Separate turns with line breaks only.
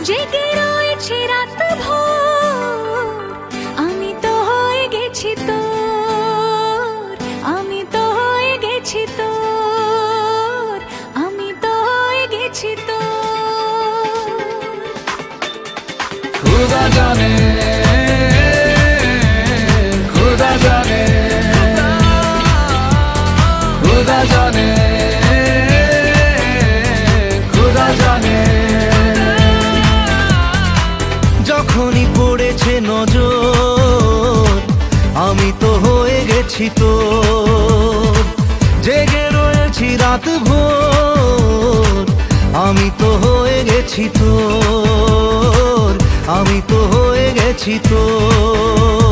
জেগে রয়েছি রাত ভোর, আমি তো হয়ে গেছি তোর, আমি তো হয়ে গেছি তোর, আমি তো হয়ে গেছি তোর।
खुदा जाने, खुदा जाने, खुदा जाने, खुदा जाने।
যখনই পড়েছে নজর আমি তো হয়ে গেছি তোর, জেগে রয়েছি রাত ভোর, আমি তো হয়ে গেছি তোর, আমি তো হয়ে গেছি তোর।